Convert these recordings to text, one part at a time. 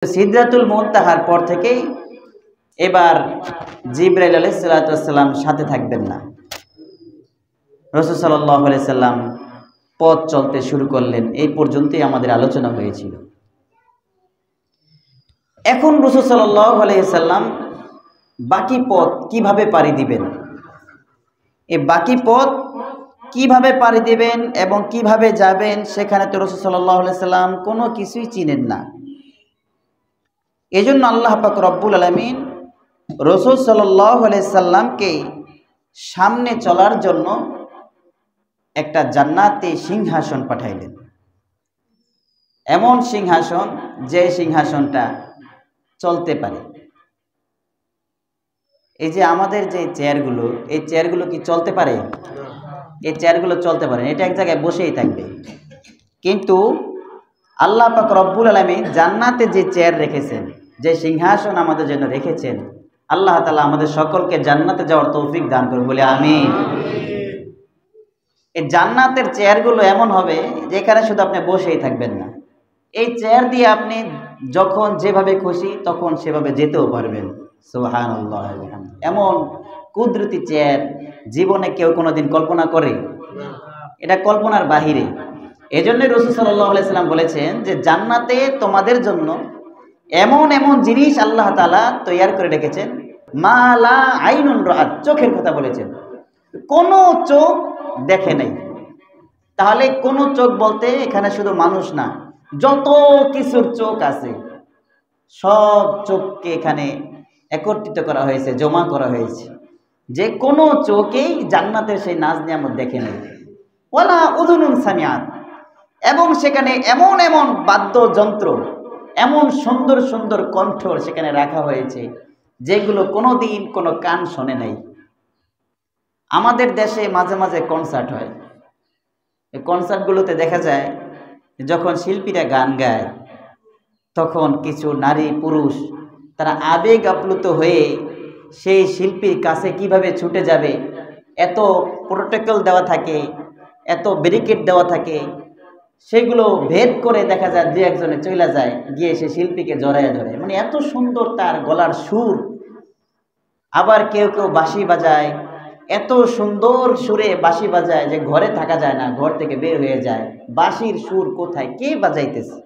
সিদরাতুল মুনতাহার পর থেকেই এবার জিবরাইল আলাইহিস সালাম সাথে থাকবেন না। রাসূল সাল্লাল্লাহু আলাইহি সাল্লাম পথ চলতে শুরু করলেন। এই পর্যন্তই আমাদের আলোচনা হয়েছিল। এখন রাসূল সাল্লাল্লাহু আলাইহি সাল্লাম বাকি পথ কিভাবে পাড়ি দিবেন, এই বাকি পথ কিভাবে পাড়ি দিবেন এবং কিভাবে যাবেন, সেখানে তো রাসূল সাল্লাল্লাহু আলাইহি সাল্লাম কোনো কিছুই চিনেন না। এজন্য আল্লাহ পাক রব্বুল আলামিন রাসূল সাল্লাল্লাহু আলাইহি সাল্লামকে সামনে চলার জন্য একটা জান্নাতি সিংহাসন পাঠাইলেন। এমন সিংহাসন যে সিংহাসনটা চলতে পারে। এই যে আমাদের যে চেয়ারগুলো, এই চেয়ারগুলো কি চলতে পারে? এই চেয়ারগুলো চলতে পারে, এটা এক জায়গায় বসেই থাকবে। কিন্তু আল্লাহ পাক রব্বুল আলামিন জান্নাতে যে চেয়ার রেখেছেন, যে সিংহাসন আমাদের জন্য রেখেছেন, আল্লাহ তাআলা আমাদের সকলকে জান্নাতে যাওয়ার তৌফিক দান করুন, বলে আমিন। এই জান্নাতের চেয়ারগুলো এমন হবে যেখানে শুধু আপনি বসেই থাকবেন না, এই চেয়ার দিয়ে আপনি যখন যেভাবে খুশি তখন সেভাবে যেতেও পারবেন। সুবহানাল্লাহ। এমন কুদরতি চেয়ার জীবনে কেউ কোনোদিন কল্পনা করে? এটা কল্পনার বাহিরে। এজন্য রাসূল সাল্লাল্লাহু আলাইহি সাল্লাম বলেছেন যে জান্নাতে তোমাদের জন্য এমন এমন জিনিস আল্লাহ তাআলা তৈয়ার করে রেখেছেন, মা লা আইনুন রাআত, চোখের কথা বলেছেন, কোন চোখ দেখে নাই। তাহলে কোন চোখ বলতে এখানে শুধু মানুষ না, যত কিছুর চোখ আছে সব চোখকে এখানে একত্রিত করা হয়েছে, জমা করা হয়েছে। যে কোনো চোখেই জান্নাতের সেই নাজ নিয়ামত দেখে নাই। ওয়ালা উযুনুন সামিআত, এবং সেখানে এমন এমন বাদ্যযন্ত্র, এমন সুন্দর সুন্দর কণ্ঠ সেখানে রাখা হয়েছে যেগুলো কোনোদিন কোনো কান শোনে নাই। আমাদের দেশে মাঝে মাঝে কনসার্ট হয়। এই কনসার্টগুলোতে দেখা যায় যখন শিল্পীরা গান গায় তখন কিছু নারী পুরুষ তারা আবেগ আপ্লুত হয়ে সেই শিল্পীর কাছে কিভাবে ছুটে যাবে, এত প্রোটোকল দেওয়া থাকে, এত ব্যারিকেড দেওয়া থাকে, সেগুলো ভেদ করে দেখা যায় দু একজনে চলে যায়, গিয়ে সে শিল্পীকে জড়াইয়া ধরে। মানে এত সুন্দর তার গলার সুর। আবার কেউ কেউ বাঁশি বাজায়, এত সুন্দর সুরে বাঁশি বাজায় যে ঘরে থাকা যায় না, ঘর থেকে বের হয়ে যায়। বাঁশির সুর কোথায়, কে বাজাইতেছে?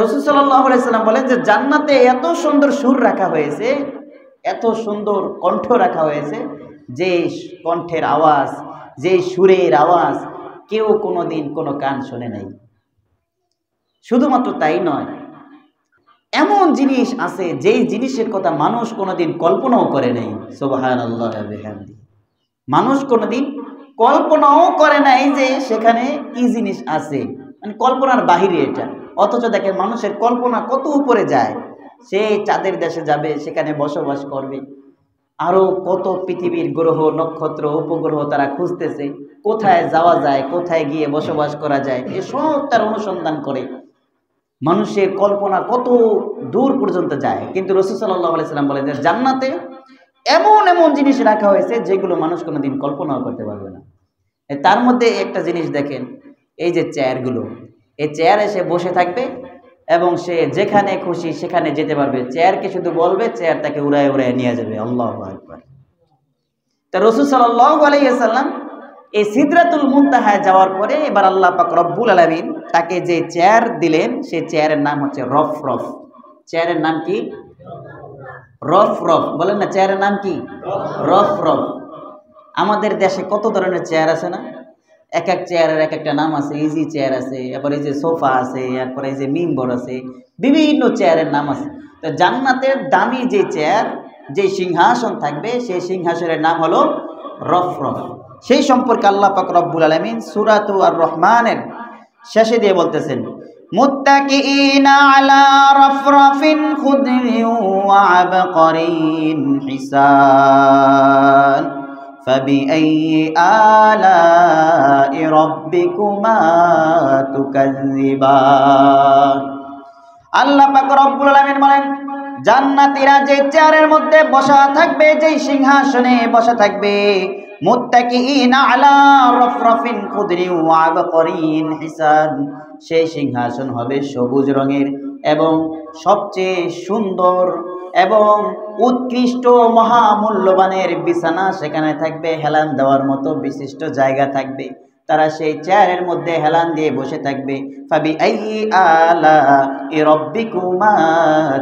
রাসূল সাল্লাল্লাহু আলাইহি সাল্লাম বলেন যে জান্নাতে এত সুন্দর সুর রাখা হয়েছে, এত সুন্দর কণ্ঠ রাখা হয়েছে, যে কণ্ঠের আওয়াজ, যে সুরের আওয়াজ কেউ কোনোদিন কোনো কান শোনে নাই। শুধুমাত্র তাই নয়, এমন জিনিস আছে যেই জিনিসের কথা মানুষ কোনোদিন কল্পনাও করে নাই। সুবহানাল্লাহ ওয়া বিহামদি। মানুষ কোনোদিন কল্পনাও করে নাই যে সেখানে কি জিনিস আছে, মানে কল্পনার বাহিরে এটা। অথচ দেখেন মানুষের কল্পনা কত উপরে যায়। সে চাঁদের দেশে যাবে, সেখানে বসবাস করবে। আরো কত পৃথিবীর গ্রহ নক্ষত্র উপগ্রহ তারা খুঁজতেছে, কোথায় যাওয়া যায়, কোথায় গিয়ে বসবাস করা যায়, এসব তার অনুসন্ধান করে। মানুষের কল্পনা কত দূর পর্যন্ত যায়। কিন্তু রাসূল সাল্লাল্লাহু আলাইহি সাল্লাম বলেন যে জান্নাতে এমন এমন জিনিস রাখা হয়েছে যেগুলো মানুষ কোনোদিন কল্পনাও করতে পারবে না। তার মধ্যে একটা জিনিস দেখেন, এই যে চেয়ারগুলো, এই চেয়ারে সে বসে থাকবে এবং সে যেখানে খুশি সেখানে যেতে পারবে। চেয়ারকে শুধু বলবে, চেয়ার তাকে উড়ায় উড়ায় নিয়ে যাবে। আল্লাহু আকবার। তা রাসূল সাল্লাল্লাহু আলাইহি সাল্লাম এই সিদরাতুল মুনতাহায় যাওয়ার পরে এবার আল্লাহ পাক রব্বুল আলামিন তাকে যে চেয়ার দিলেন, সেই চেয়ারের নাম হচ্ছে রফরফ। চেয়ারের নাম কি? রফরফ। বলেন না, চেয়ারের নাম কি? রফরফ। আমাদের দেশে কত ধরনের চেয়ার আছে না? এক এক চেয়ারের এক একটা নাম আছে। ইজি চেয়ার আছে, এরপরে এই যে সোফা আছে, এরপরে এই যে মিম্বর আছে, বিভিন্ন চেয়ারের নাম আছে। তো জান্নাতের দামি যে চেয়ার, যে সিংহাসন থাকবে, সেই সিংহাসনের নাম হলো রফরফ। সেই সম্পর্কে আল্লাহ পাক রব্বুল আলামিন সূরাতু আর-রহমানের শেষে দিয়ে বলতেছেন, মুত্তাকিইনা আলা রফরফিন খুদরিন ওয়া আবকারিন হিসান ফাবিআইয়ি আলাই রাব্বিকুমা তুকাজ্জিবান। আল্লাহ পাক রব্বুল আলামিন বলেন, জান্নাতীরা যে চেয়ারের মধ্যে বসা থাকবে, যেই সিংহাসনে বসা থাকবে, মুত্তাকিইনা আলা রফরফিন খুদরিন ওয়া আবকারিন হিসান, সেই সিংহাসন হবে সবুজ রঙের এবং সবচেয়ে সুন্দর এবং উৎকৃষ্ট মহামূল্যবানের বিছানা সেখানে থাকবে, হেলান দেওয়ার মতো বিশিষ্ট জায়গা থাকবে। তারা সেই চেয়ারের মধ্যে হেলান দিয়ে বসে থাকবে। ফাবি আইয়ি আলাই রাব্বিকুমা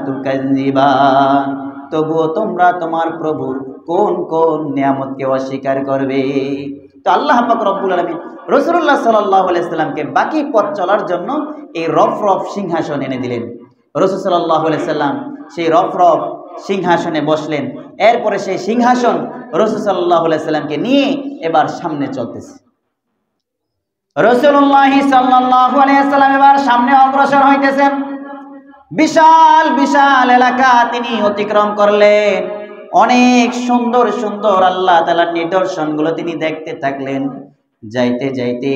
তুকাজ্জিবান, তবুও তোমরা তোমার প্রভুর কোন কোন নিয়ামতকে অস্বীকার করবে। তো আল্লাহ পাক রব্বুল আলামিন রাসূলুল্লাহ সাল্লাল্লাহু আলাইহি সাল্লামকে বাকি পথ চলার জন্য এই রফরফ সিংহাসন এনে দিলেন। রাসূল সাল্লাল্লাহু আলাইহি সাল্লাম সেই রফরফ সিংহাসনে বসলেন। এরপরে সেই সিংহাসন রাসূল সাল্লাল্লাহু আলাইহি সাল্লামকে নিয়ে এবার সামনে চলতেছে। রাসূলুল্লাহ সাল্লাল্লাহু আলাইহি সাল্লাম এবার সামনে অগ্রসর হইতেছেন। বিশাল বিশাল এলাকা তিনি অতিক্রম করলেন। অনেক সুন্দর সুন্দর আল্লাহ তাআলার নিদর্শনগুলো তিনি দেখতে থাকলেন। যাইতে যাইতে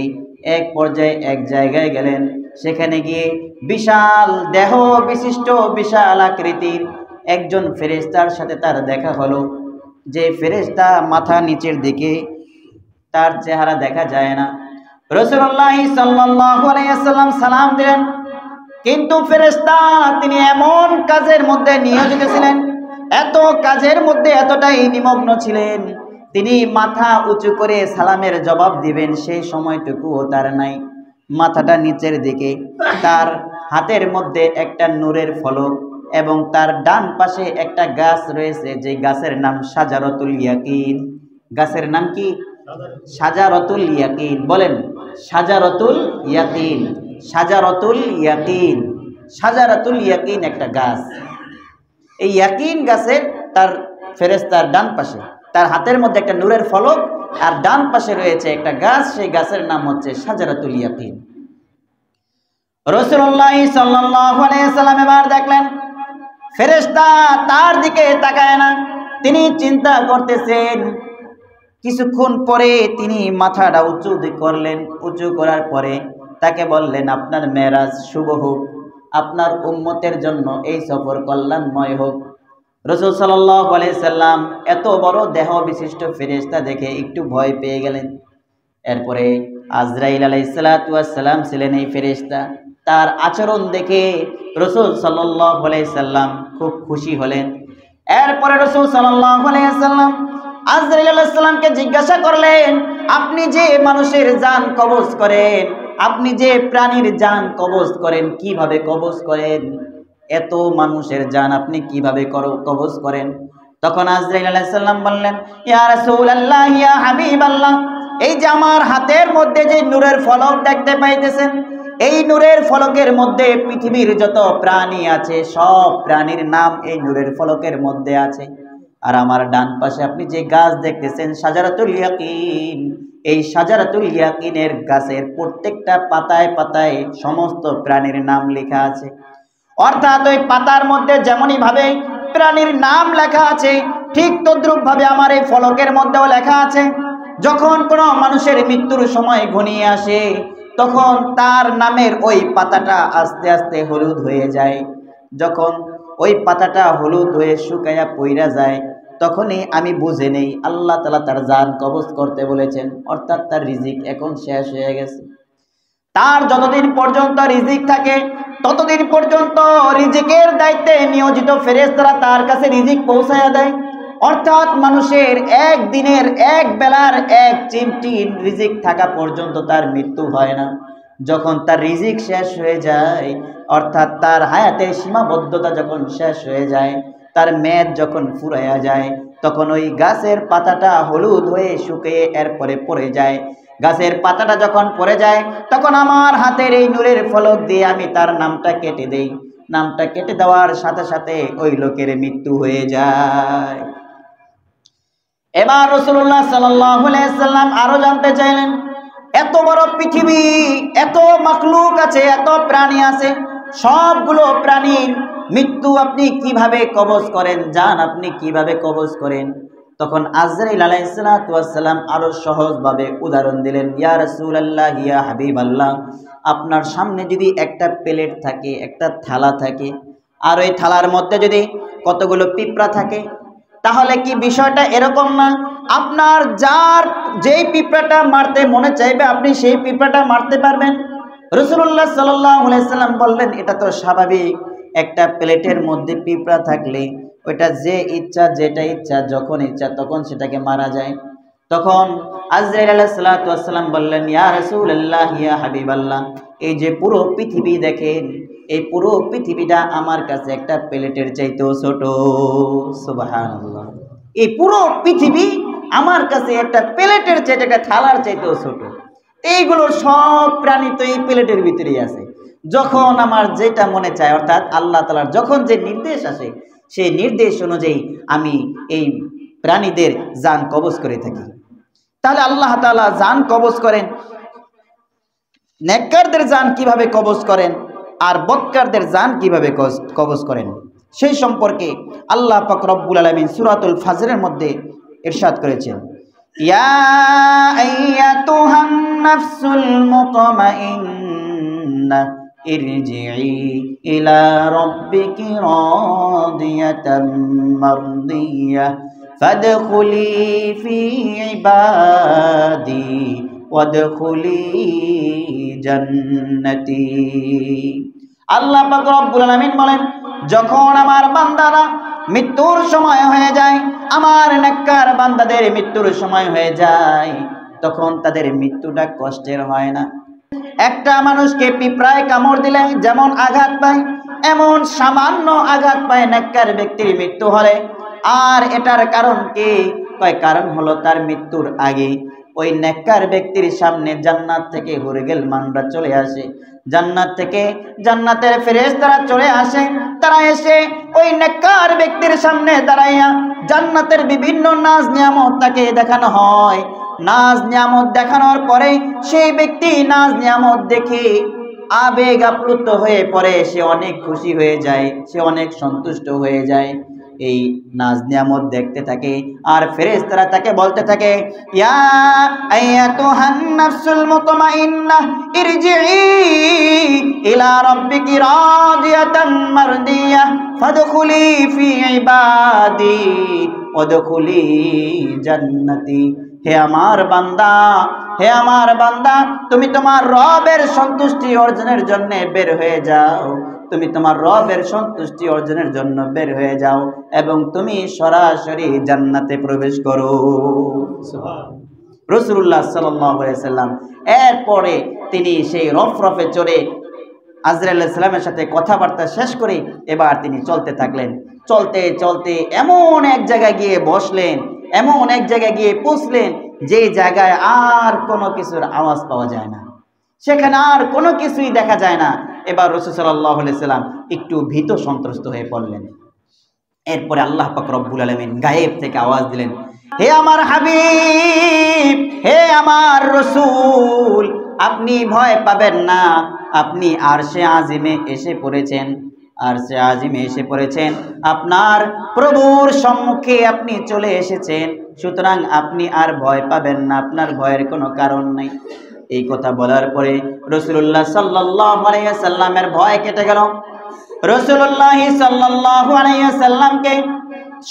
এক পর্যায়ে এক জায়গায় গেলেন। সেখানে গিয়ে বিশাল দেহ বিশিষ্ট বিশাল আকৃতির একজন ফেরেশতার সাথে তার দেখা হলো। যে ফেরেশতা মাথা নিচের দিকে, তার চেহারা দেখা যায় না। রাসূলুল্লাহ সাল্লাল্লাহু আলাইহি ওয়াসাল্লাম সালাম দিলেন, কিন্তু ফেরেশতা তিনি এমন কাজের মধ্যে নিয়োজিত ছিলেন, এত কাজের মধ্যে এতটাই নিমগ্ন ছিলেন, তিনি মাথা উঁচু করে সালামের জবাব দিবেন সেই সময়টুকুও তার নাই। মাথাটা নিচের দিকে, তার হাতের মধ্যে একটা নূরের ফলক এবং তার ডান পাশে একটা গাছ রয়েছে, যে গাছের নাম শাজারাতুল ইয়াকিন। গাছের নাম কি? শাজারাতুল ইয়াকিন। বলেন, শাজারাতুল ইয়াকিন। শাজারাতুল ইয়াকিন, শাজারাতুল ইয়াকিন একটা গাছ। এই ইয়াকিন গাছের তার ফেরেশতার ডান পাশে, তার হাতের মধ্যে একটা নূরের ফলক আর ডান পাশে রয়েছে একটা গাছ, সেই গাছের নাম হচ্ছে শাজারাতুল ইয়াকিন। রাসূলুল্লাহ সাল্লাল্লাহু আলাইহি ওয়াসাল্লাম এবার দেখলেন ফেরেশতা তার দিকে তাকায় না, তিনি চিন্তা করতেছেন। কিছুক্ষণ পরে তিনি মাথাটা উঁচু করলেন। উঁচু করার পরে তাকে বললেন, আপনার মেরাজ শুভ হোক, আপনার উম্মতের জন্য এই সফর কল্যাণময় হোক। রাসূল সাল্লাল্লাহু আলাইহি সাল্লাম এত বড় দেহ বিশিষ্ট ফেরেশতা দেখে একটু ভয় পেয়ে গেলেন। এরপরে আজরাইল আলাইহিস সালাতু ওয়াস সালাম ছিলেন এই ফেরেশতা। তার আচরণ দেখে রাসূল সাল্লাল্লাহু আলাইহি সাল্লাম খুব খুশি হলেন। এরপরে রাসূল সাল্লাল্লাহু আলাইহি সাল্লাম আজরাইল আলাইহিস সালামকে জিজ্ঞাসা করলেন, আপনি যে মানুষের জান কবজ করেন, আপনি যে প্রাণীর জান কবজ করেন, কিভাবে কবজ করেন? এত মানুষের জান আপনি কিভাবে কবজ করেন? তখন আজরাইল আলাইহিস সালাম বললেন, ইয়া রাসূলুল্লাহ, ইয়া হাবিবাল্লাহ, এই যে আমার হাতের মধ্যে যে নূরের ফলক দেখতে পাইতেছেন, এই নূরের ফলকের মধ্যে পৃথিবীর যত প্রাণী আছে সব প্রাণীর নাম এই নূরের ফলকের মধ্যে আছে। আর আমার ডান পাশে আপনি যে গাছ দেখতেছেন শাজারাতুল ইয়াকিন, এই শাজারাতুল ইয়াকিনের গাছের প্রত্যেকটা পাতায় পাতায় সমস্ত প্রাণীর নাম লেখা আছে। অর্থাৎ ওই পাতার মধ্যে যেমনই ভাবে প্রাণীর নাম লেখা আছে, ঠিক তদ্রুপ ভাবে আমার এই ফলকের মধ্যেও লেখা আছে। যখন কোনো মানুষের মৃত্যুর সময় ঘনিয়ে আসে, তখন তার নামের ওই পাতাটা আস্তে আস্তে হলুদ হয়ে যায়। যখন ওই পাতাটা হলুদ হয়ে শুকায়া পইরা যায়, তখনই আমি বুঝে নেই আল্লাহ তাআলা তার জান কবজ করতে বলেছেন, অর্থাৎ তার রিজিক এখন শেষ হয়ে গেছে। তার যতদিন পর্যন্ত রিজিক থাকে ততদিন পর্যন্ত রিজিকের দায়িত্বে নিয়োজিত ফেরেশতারা তার কাছে রিজিক পৌঁছায়া দেয়। অর্থাৎ মানুষের এক দিনের এক বেলার এক চিমটি রিজিক থাকা পর্যন্ত তার মৃত্যু হয় না। যখন তার রিজিক শেষ হয়ে যায়, অর্থাৎ তার হায়াতের সীমাবদ্ধতা যখন শেষ হয়ে যায়, তার মেয়াদ যখন ফুরাইয়া যায়, তখন ওই গাছের পাতাটা হলুদ হয়ে শুকিয়ে এরপরে পড়ে যায়। গাছের পাতাটা যখন পড়ে যায়, তখন আমার হাতের এই নূরের ফলক দিয়ে আমি তার নামটা কেটে দেই। নামটা কেটে দেওয়ার সাথে সাথে ওই লোকের মৃত্যু হয়ে যায়। এবার রাসূলুল্লাহ সাল্লাল্লাহু আলাইহি সাল্লাম আরো জানতে চাইলেন, এত বড় পৃথিবী, এত মাখলুক আছে, এত প্রাণী আছে, সবগুলো প্রাণীর মৃত্যু আপনি কিভাবে কবজ করেন, জান আপনি কিভাবে কবজ করেন? তখন আজরাইল আলাইহিস সালাতু ওয়াস সালাম আরো সহজভাবে উদাহরণ দিলেন, ইয়া রাসূলুল্লাহ, ইয়া হাবিবাল্লাহ, আপনার সামনে যদি একটা প্লেট থাকে, একটা থালা থাকে, আর ওই থালার মধ্যে যদি কতগুলো পিঁপড়া থাকে, তাহলে কি বিষয়টা এরকম না? আপনার যার যেই পিঁপড়াটা মারতে মনে চাইবে আপনি সেই পিঁপড়াটা মারতে পারবেন। রাসূলুল্লাহ সাল্লাল্লাহু আলাইহি সাল্লাম বললেন, এটা তো স্বাভাবিক, একটা প্লেটের মধ্যে পিঁপড়া থাকলে ওইটা যে ইচ্ছা যেটা ইচ্ছা যখন ইচ্ছা তখন সেটাকে মারা যায়। তখন আজরাইল আলাইহিস সালাতু ওয়াস সালাম বললেন, ইয়া রাসূলুল্লাহ, ইয়া হাবিবাল্লাহ, এই যে পুরো পৃথিবী দেখেন, এই পুরো পৃথিবীটা আমার কাছে একটা প্লেটের চাইতেও ছোট। সুবহানাল্লাহ। এই পুরো পৃথিবী আমার কাছে একটা প্লেটের চাইতে, একটা থালার চাইতেও ছোট। এইগুলো সব প্রাণী তো এই প্লেটের ভিতরেই আছে। যখন আমার যেটা মনে চায়, অর্থাৎ আল্লাহ তাআলার যখন যে নির্দেশ আসে সেই নির্দেশ অনুযায়ী আমি এই প্রাণীদের জান কবজ করে থাকি। তাহলে আল্লাহ তাআলা জান কবজ করেন, নেককারদের জান কিভাবে কবজ করেন আর বদকারদের জান কিভাবে কবজ করেন সেই সম্পর্কে আল্লাহ পাক রব্বুল আলামিন সূরাতুল ফাজরের মধ্যে ইরশাদ করেছেন, ইয়া আইয়াতুহান নাফসুল মুতমাইন্নাহ ইরজিই ইলা রাব্বিকি রাদিয়াতাম মারদিয়াহ ফাদখুলি ফি ইবাদি ওয়াদখুলি জান্নাতি। আল্লাহ পাক রব্বুল আলামিন বলেন, যখন আমার বান্দারা মৃত্যুর সময় হয়ে যায়, আমার নেককার বান্দাদের মৃত্যুর সময় হয়ে যায়, তখন তাদের মৃত্যুটা কষ্টের হয় না। একটা মানুষকে পিঁপড়ায় কামড় দিলে যেমন আঘাত পায়, এমন সামান্য আঘাত পায় নেককার ব্যক্তির মৃত্যু হলে। আর এটার কারণ কি? কারণ হলো তার মৃত্যুর আগে ওই নেককার ব্যক্তির সামনে জান্নাত থেকে হুরগেল মানরা চলে আসে। জান্নাত থেকে জান্নাতের ফেরেশতারা চলে আসে। তারা এসে ওই নেককার ব্যক্তির সামনে দাঁড়াইয়া জান্নাতের বিভিন্ন নাজ নিয়ামত তাকে দেখানো হয়। নাজ নিয়ামত দেখানোর পরে সেই ব্যক্তি নাজ নিয়ামত দেখে আবেগ আপ্লুত হয়ে পড়ে, সে অনেক খুশি হয়ে যায়, সে অনেক সন্তুষ্ট হয়ে যায়। এই নাজ নিয়ামত দেখতে থাকে আর ফেরেশতারা তাকে বলতে থাকে, ইয়া আইয়াতুহান নাফসুল মুতমাইন্নাহ ইরজিই ইলা রাব্বিকি রাদিয়াতাম মারদিয়াহ ফাদখুলি ফি ইবাদি ওয়াদখুলি জান্নাতি। হে আমার বান্দা, হে আমার বান্দা, তুমি তোমার রবের সন্তুষ্টি অর্জনের জন্য বের হয়ে যাও। তুমি তোমার রবের সন্তুষ্টি অর্জনের জন্য বের হয়ে যাও এবং তুমি সরাসরি জান্নাতে প্রবেশ করো। রাসূলুল্লাহ সাল্লাল্লাহু আলাইহি ওয়াসাল্লাম এরপরে তিনি সেই রফরফে চড়ে আজরাইল আলাইহিস সালামের সাথে কথাবার্তা শেষ করে এবার তিনি চলতে থাকলেন। চলতে চলতে এমন এক জায়গায় গিয়ে বসলেন, এমন এক জায়গায় গিয়ে পৌঁছলেন যে জায়গায় আর কোনো কিছুর আওয়াজ পাওয়া যায় না, সেখানে আর কোনো কিছুই দেখা যায় না। এবার রাসূল সাল্লাল্লাহু আলাইহি ওয়াসাল্লাম একটু ভীত সন্ত্রস্ত হয়ে পড়লেন। এরপরে আল্লাহ পাক রব্বুল আলামিন গায়েব থেকে আওয়াজ দিলেন, হে আমার হাবিব, হে আমার রাসূল, আপনি ভয় পাবেন না, আপনি আরশে আজিমে এসে পড়েছেন, আরশে আজিমে এসে পড়েছেন, আপনার প্রভুর সম্মুখে আপনি চলে এসেছেন, সুতরাং আপনি আর ভয় পাবেন না, আপনার ভয়ের কোনো কারণ নাই। এই কথা বলার পরে রাসূলুল্লাহ সাল্লাল্লাহু আলাইহি ওয়াসাল্লামের ভয় কেটে গেল। রাসূলুল্লাহ সাল্লাল্লাহু আলাইহি ওয়াসাল্লামকে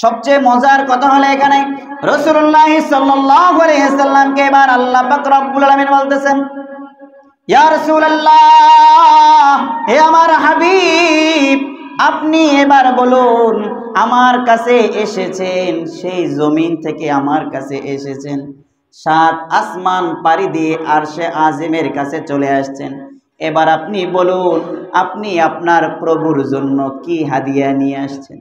সবচেয়ে মজার কথা হলো এখানে রাসূলুল্লাহ সাল্লাল্লাহু আলাইহি ওয়াসাল্লামকে এবার আল্লাহ পাক রব্বুল আলামিন বলতেছেন, ইয়া রাসূলুল্লাহ, হে আমার হাবিব, আপনি এবার বলুন, আমার কাছে এসেছেন, সেই জমিন থেকে আমার কাছে এসেছেন, 7 আসমান পাড়ি দিয়ে আরশে আজিমের কাছে চলে আসছেন। এবার আপনি বলুন, আপনি আপনার প্রভুর জন্য কি হাদিয়া নিয়ে আসছেন?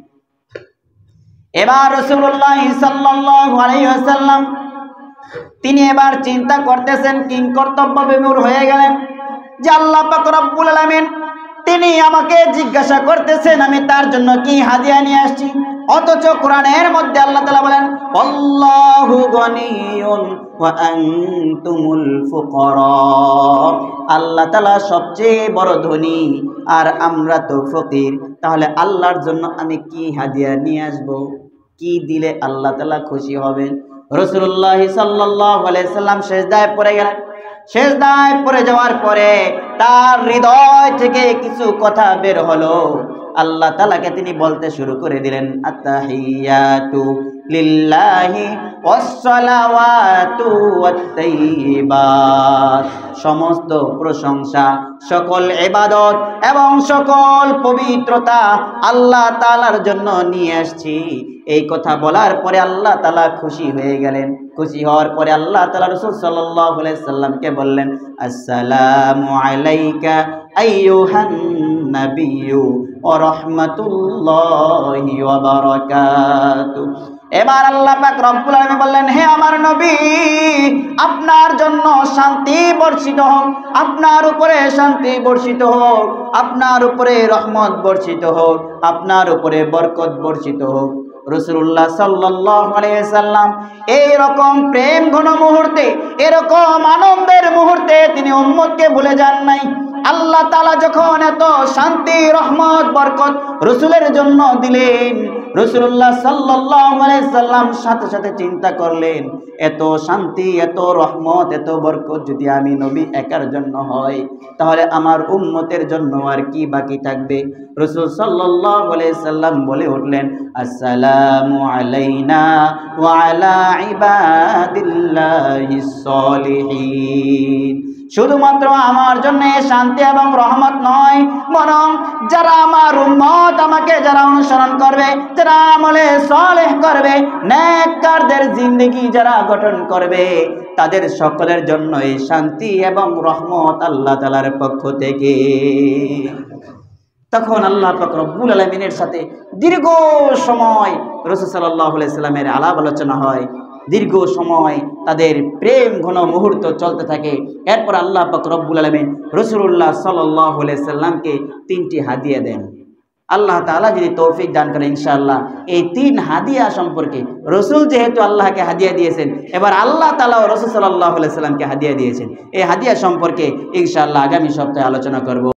এবার রাসূলুল্লাহ সাল্লাল্লাহু আলাইহি ওয়াসাল্লাম তিনি এবার চিন্তা করতেছেন, কিং কর্তব্য বিমূঢ় হয়ে গেলেন যে আল্লাহ পাক রব্বুল আলামিন তিনি আমাকে জিজ্ঞাসা করতেছেন আমি তার জন্য কি হাদিয়া নিয়ে আসছি। অথচ কোরআনের মধ্যে আল্লাহ তাআলা বলেন, আল্লাহু গনিয়ুন ওয়া আনতুমুল ফুকারা, আল্লাহ তাআলা সবচেয়ে বড় ধনী আর আমরা তো ফকির। তাহলে আল্লাহর জন্য আমি কি হাদিয়া নিয়ে আসব? কি দিলে আল্লাহ তাআলা খুশি হবেন? রাসূলুল্লাহ সাল্লাল্লাহু আলাইহি সাল্লাম সিজদায় পড়ে গেলেন। সিজদায় পড়ে যাওয়ার পরে তার হৃদয় থেকে কিছু কথা বের হলো আল্লাহ তাআলাকে তিনি বলতে শুরু করে দিলেন, আত্তাহিয়াতু লিল্লাহি ওয়াসসালাওয়াতু ওয়াত-তাইয়্যিবাত, সমস্ত প্রশংসা, সকল ইবাদত এবং সকল পবিত্রতা আল্লাহ তাআলার জন্য নিয়ে আসছি। এই কথা বলার পরে আল্লাহ তাআলা খুশি হয়ে গেলেন। খুশি হওয়ার পরে আল্লাহ তাআলা রাসূল সাল্লাল্লাহু আলাইহি সাল্লামকে বললেন, আসসালামু আলাইকা আইয়ুহান নাবিয়্যু ওয়া রাহমাতুল্লাহি ওয়া বারাকাতুহু। এবার আল্লাহ পাক রব্বুল আলামিন বললেন, হে আমার নবী, আপনার জন্য শান্তি বর্ষিত হোক, আপনার উপরে শান্তি বর্ষিত হোক, আপনার উপরে রহমত বর্ষিত হোক, আপনার উপরে বরকত বর্ষিত হোক। রাসূলুল্লাহ সাল্লাল্লাহু আলাইহি সাল্লাম এই রকম প্রেম ঘন মুহূর্তে, এরকম আনন্দের মুহূর্তে তিনি উম্মতকে ভুলে যান নাই। আল্লাহ তাআলা যখন এত শান্তি, রহমত, বরকত রাসূলের জন্য দিলেন, রাসূলুল্লাহ সাল্লাল্লাহু আলাইহি সাল্লাম সাথে সাথে চিন্তা করলেন, এত শান্তি, এত রহমত, এত বরকত যদি আমি নবী একার জন্য হয়, তাহলে আমার উম্মতের জন্য আর কি বাকি থাকবে? রাসূল সাল্লাল্লাহু আলাইহি সাল্লাম বলে উঠলেন, আসসালামু আলাইনা ওয়া আলা ইবাদিল্লাহিস সলিহিন। শুধুমাত্র আমার জন্য শান্তি এবং রহমত নয়, বরং যারা আমার উম্মত, আমাকে যারা অনুসরণ করবে, যারা আমলে সালেহ করবে, নেককারদের জিন্দেগি যারা গঠন করবে, তাদের সকলের জন্য এই শান্তি এবং রহমত আল্লাহ তাআলার পক্ষ থেকে। তখন আল্লাহ পাক রব্বুল আলামিনের সাথে দীর্ঘ সময় রাসূল সাল্লাল্লাহু আলাইহি সাল্লামের আলাপ আলোচনা হয়, দীর্ঘ সময় তাদের প্রেম ঘন মুহূর্ত চলতে থাকে। এরপর আল্লাহ পাক রব্বুল আলামিন রাসূলুল্লাহ সাল্লাল্লাহু আলাইহি সাল্লামকে 3টি হাদিয়া দেন। আল্লাহ তাআলা যদি তৌফিক দান করেন, ইনশাআল্লাহ এই 3 হাদিয়া সম্পর্কে, রাসূল যেহেতু আল্লাহকে হাদিয়া দিয়েছেন, এবার আল্লাহ তাআলা ও রাসূল সাল্লাল্লাহু আলাইহি সাল্লামকে হাদিয়া দিয়েছেন, এই হাদিয়া সম্পর্কে ইনশাআল্লাহ আগামী সপ্তাহে আলোচনা করব।